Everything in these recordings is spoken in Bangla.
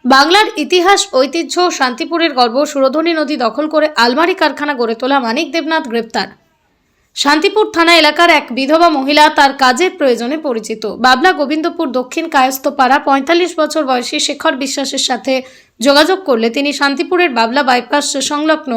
বাংলার ইতিহাস, ঐতিহ্য, শান্তিপুরের গর্ব সুরধনী নদী দখল করে আলমারি কারখানা গড়ে তোলা মানিক দেবনাথ গ্রেপ্তার। শান্তিপুর থানা এলাকার এক বিধবা মহিলা তার কাজের প্রয়োজনে পরিচিত বাবলা গোবিন্দপুর দক্ষিণ কায়স্থপাড়া ৪৫ বছর বয়সী শেখর বিশ্বাসের সাথে যোগাযোগ করলে তিনি শান্তিপুরের বাবলা বাইপাস সংলগ্ন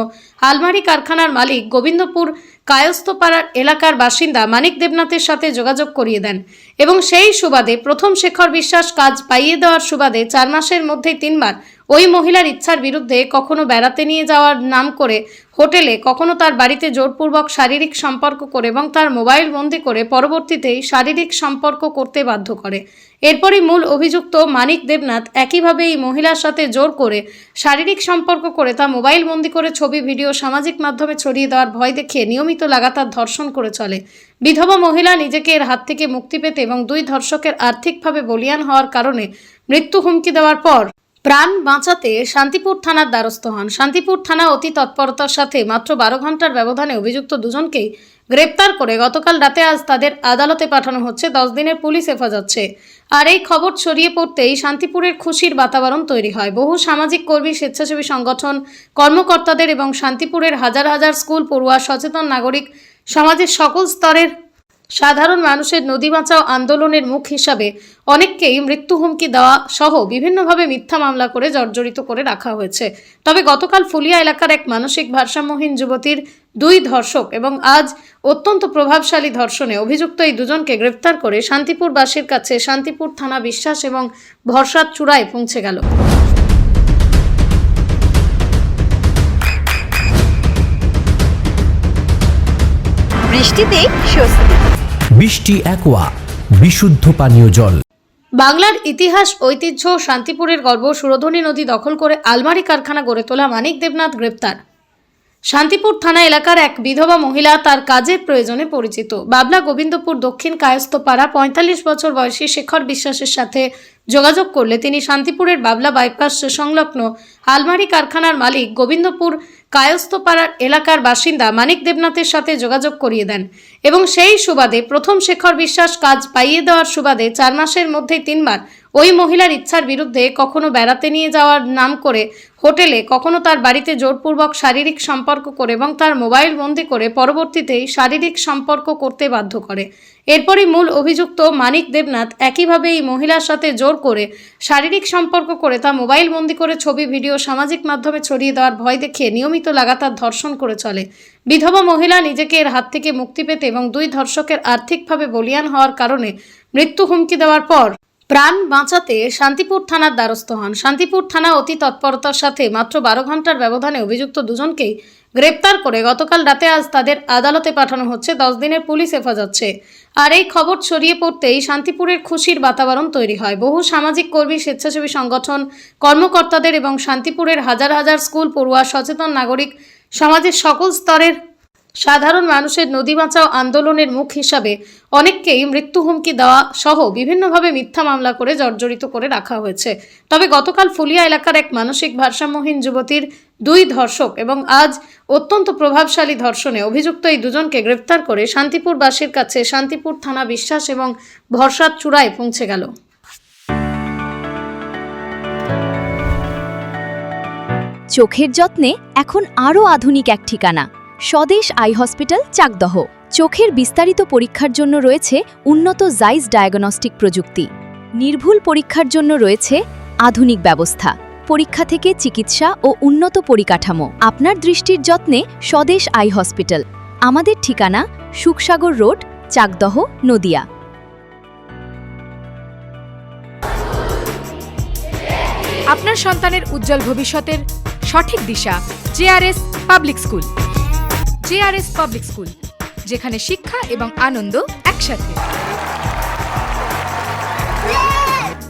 আলমারি কারখানার মালিক গোবিন্দপুর কায়স্থপাড়ার এলাকার বাসিন্দা মানিক দেবনাথের সাথে যোগাযোগ করিয়ে দেন এবং সেই সুবাদে প্রথম শেখর বিশ্বাস কাজ পাইয়ে দেওয়ার সুবাদে ৪ মাসের মধ্যেই ৩ বার ওই মহিলার ইচ্ছার বিরুদ্ধে কখনো বেড়াতে নিয়ে যাওয়ার নাম করে হোটেলে, কখনো তার বাড়িতে জোরপূর্বক শারীরিক সম্পর্ক করে এবং তার মোবাইল বন্দি করে পরবর্তীতেই শারীরিক সম্পর্ক করতে বাধ্য করে। এরপরই মূল অভিযুক্ত মানিক দেবনাথ একইভাবে এই মহিলার সাথে জোর করে শারীরিক সম্পর্ক করে তা মোবাইল বন্দি করে ছবি ভিডিও সামাজিক মাধ্যমে ছড়িয়ে দেওয়ার ভয় দেখিয়ে নিয়মিত লাগাতার ধর্ষণ করে চলে। বিধবা মহিলা নিজেকে এর হাত থেকে মুক্তি পেতে এবং 2 ধর্ষকের আর্থিকভাবে বলিয়ান হওয়ার কারণে মৃত্যু হুমকি দেওয়ার পর প্রাণ বাঁচাতে শান্তিপুর থানার দ্বারস্থ হন। শান্তিপুর থানা অতি তৎপরতার সাথে মাত্র 12 ঘন্টার ব্যবধানে অভিযুক্ত দুজনকেই গ্রেপ্তার করে গতকাল রাতে আজ তাদের আদালতে পাঠানো হচ্ছে। 10 দিনের পুলিশ হেফাজতে। আর এই খবর ছড়িয়ে পড়তেই শান্তিপুরের খুশির বাতাবরণ তৈরি হয়। বহু সামাজিক কর্মী, স্বেচ্ছাসেবী সংগঠন, কর্মকর্তাদের এবং শান্তিপুরের হাজার হাজার স্কুল পড়ুয়া, সচেতন নাগরিক, সমাজের সকল স্তরের সাধারণ মানুষের নদী বাঁচাও আন্দোলনের মুখ হিসাবে অনেককেই মৃত্যু হুমকি দেওয়া সহ বিভিন্নভাবে মিথ্যা মামলা করে জর্জরিত করে রাখা হয়েছে। তবে গতকাল ফুলিয়া এলাকার এক মানসিক ভারসাম্যহীন যুবতীর 2 ধর্ষক এবং আজ অত্যন্ত প্রভাবশালী ধর্ষণে অভিযুক্ত এই দুজনকে গ্রেফতার করে শান্তিপুরবাসীর কাছে শান্তিপুর থানা বিশ্বাস এবং ভরসার চূড়ায় পৌঁছে গেল। বৃষ্টিতে স্বস্তি। বৃষ্টি অ্যাকোয়া, বিশুদ্ধ পানীয় জল। বাংলার ইতিহাস, ঐতিহ্য, শান্তিপুরের গর্ব সুরধনী নদী দখল করে আলমারি কারখানা গড়ে তোলা মানিক দেবনাথ গ্রেপ্তার। শান্তিপুর থানা এলাকার এক বিধবা মহিলা তার কাজের প্রয়োজনে পরিচিত বাবলা গোবিন্দপুর দক্ষিণ কায়স্থপাড়া ৪৫ বছর বয়সী শেখর বিশ্বাসের সাথে যোগাযোগ করলে তিনি শান্তিপুরের বাবলা বাইপাস সংলগ্ন আলমারি কারখানার মালিক গোবিন্দপুর কায়স্থপাড়ার এলাকার বাসিন্দা মানিক দেবনাথের সাথে যোগাযোগ করিয়ে দেন এবং সেই সুবাদে প্রথম শেখর বিশ্বাস কাজ পাইয়ে দেওয়ার সুবাদে ৪ মাসের মধ্যেই ৩ বার ওই মহিলার ইচ্ছার বিরুদ্ধে কখনো বেড়াতে নিয়ে যাওয়ার নাম করে হোটেলে, কখনো তার বাড়িতে জোরপূর্বক শারীরিক সম্পর্ক করে এবং তার মোবাইল বন্দি করে পরবর্তীতেই শারীরিক সম্পর্ক করতে বাধ্য করে। এরপরই মূল অভিযুক্ত মানিক দেবনাথ একইভাবে এই মহিলার সাথে জোর করে শারীরিক সম্পর্ক করে তা মোবাইল বন্দি করে ছবি ভিডিও সামাজিক মাধ্যমে ছড়িয়ে দেওয়ার ভয় দেখিয়ে নিয়মিত লাগাতার ধর্ষণ করে চলে। বিধবা মহিলা নিজেকে এর হাত থেকে মুক্তি পেতে এবং 2 ধর্ষকের আর্থিকভাবে বলিয়ান হওয়ার কারণে মৃত্যু হুমকি দেওয়ার পর প্রাণ বাঁচাতে শান্তিপুর থানার দ্বারস্থ হন। শান্তিপুর থানা অতি তৎপরতার সাথে মাত্র 12 ঘন্টার ব্যবধানে অভিযুক্ত দুজনকেই গ্রেপ্তার করে গতকাল রাতে আজ তাদের আদালতে পাঠানো হচ্ছে। 10 দিনের পুলিশ হেফাজতে। আর এই খবর ছড়িয়ে পড়তেই শান্তিপুরের খুশির বাতাবরণ তৈরি হয়। বহু সামাজিক কর্মী, স্বেচ্ছাসেবী সংগঠন, কর্মকর্তাদের এবং শান্তিপুরের হাজার হাজার স্কুল পড়ুয়া, সচেতন নাগরিক, সমাজের সকল স্তরের সাধারণ মানুষের নদী বাঁচাও আন্দোলনের মুখ হিসাবে অনেককেই মৃত্যু হুমকি দেওয়া সহ বিভিন্নভাবে মিথ্যা মামলা করে জর্জরিত করে রাখা হয়েছে। তবে গতকাল ফুলিয়া এলাকার এক মানসিক ভারসাম্যহীন যুবতীর 2 ধর্ষক এবং আজ অত্যন্ত প্রভাবশালী ধর্ষণে অভিযুক্ত এই দুজনকে গ্রেফতার করে শান্তিপুরবাসীর কাছে শান্তিপুর থানা বিশ্বাস এবং ভরসার চূড়ায় পৌঁছে গেল। চোখের যত্নে এখন আরও আধুনিক এক ঠিকানা, স্বদেশ আই হসপিটাল, চাকদহ। চোখের বিস্তারিত পরীক্ষার জন্য রয়েছে উন্নত জাইস ডায়াগনস্টিক প্রযুক্তি। নির্ভুল পরীক্ষার জন্য রয়েছে আধুনিক ব্যবস্থা, পরীক্ষা থেকে চিকিৎসা ও উন্নত পরিকাঠামো। আপনার দৃষ্টির যত্নে স্বদেশ আই হসপিটাল। আমাদের ঠিকানা সুখসাগর রোড, চাকদহ, নদিয়া। আপনার সন্তানের উজ্জ্বল ভবিষ্যতের সঠিক দিশা JRS public school. JRS public school, যেখানে শিক্ষা এবং আনন্দ একসাথে।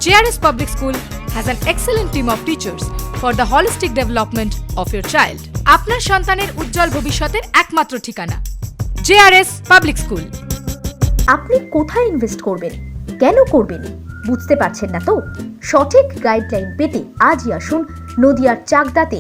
JRS public school has an excellent team of teachers for the holistic development of your child. আপনার সন্তানের উজ্জ্বল ভবিষ্যতের একমাত্র ঠিকানা জেআরএস পাবলিক স্কুল। আপনি কোথায় ইনভেস্ট করবেন, কেন করবেন বুঝতে পারছেন না তো? সঠিক গাইডলাইন পেতে আজই আসুন নদিয়ার চাকদাতে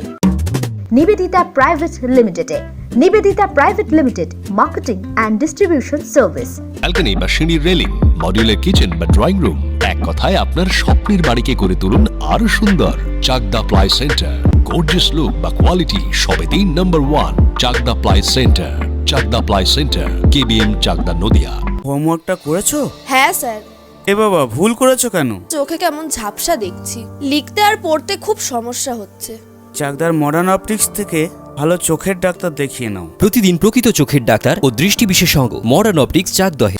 নিবেদিতা প্রাইভেট লিমিটেডে। Nivedita private limited, marketing and distribution service. Balcony বা সিঁড়ির রেলিং, মডিউলার কিচেন বা ড্রয়িং রুম, এক কথায় আপনার স্বপ্নের বাড়িকে করে তুলুন আরো সুন্দর। Chakda ply centre, gorgeous look বা কোয়ালিটি সবে 3 নম্বর 1 Chakda ply centre. Chakda ply centre, KBM, Chakda, Nadia. হোমওয়ার্কটা করেছো? হ্যাঁ স্যার, এ বাবা, ভুল করেছো কেন? চোখে কেমন ঝাপসা দেখছি, লিখতে আর পড়তে খুব সমস্যা হচ্ছে। চাকদার মডার্ন অপটিক্স থেকে ভালো চোখের ডাক্তার দেখিয়ে নাও। প্রতিদিন প্রকৃত চোখের ডাক্তার ও দৃষ্টি বিশেষজ্ঞ মডার্ন অপটিক্স চাকদহে।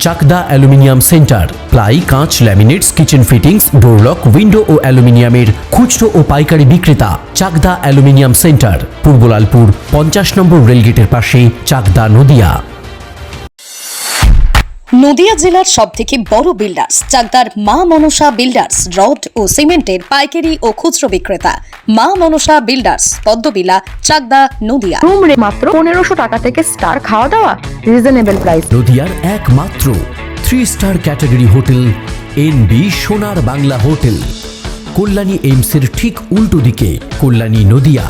চাকদা অ্যালুমিনিয়াম সেন্টার, প্লাই, কাঁচ, laminates, kitchen fittings, door lock, window ও অ্যালুমিনিয়ামের খুচরো ও পাইকারি বিক্রেতা। চাকদা অ্যালুমিনিয়াম সেন্টার, পূর্বলালপুর 50 নম্বর রেলগেটের পাশে, চাকদা, নদিয়া। নদিয়া জেলার সবথেকে বড় বিল্ডার্স চাকদার মা মনসা বিল্ডার্স, রড ও সিমেন্টের পাইকারি ও খুচরো বিক্রেতা। মা মনসা বিল্ডার্স, পদ্মবিলা, চাকদা, নদিয়া। রুম রে মাত্র 1500 টাকা থেকে স্টার খাওয়া দাওয়া, রিজনেবল প্রাইস। নদিয়ার একমাত্র 3 স্টার ক্যাটাগরি হোটেল এনবি সোনার বাংলা হোটেল, কল্যাণী এইমসের ঠিক উল্টো দিকে, কল্যাণী, নদিয়া।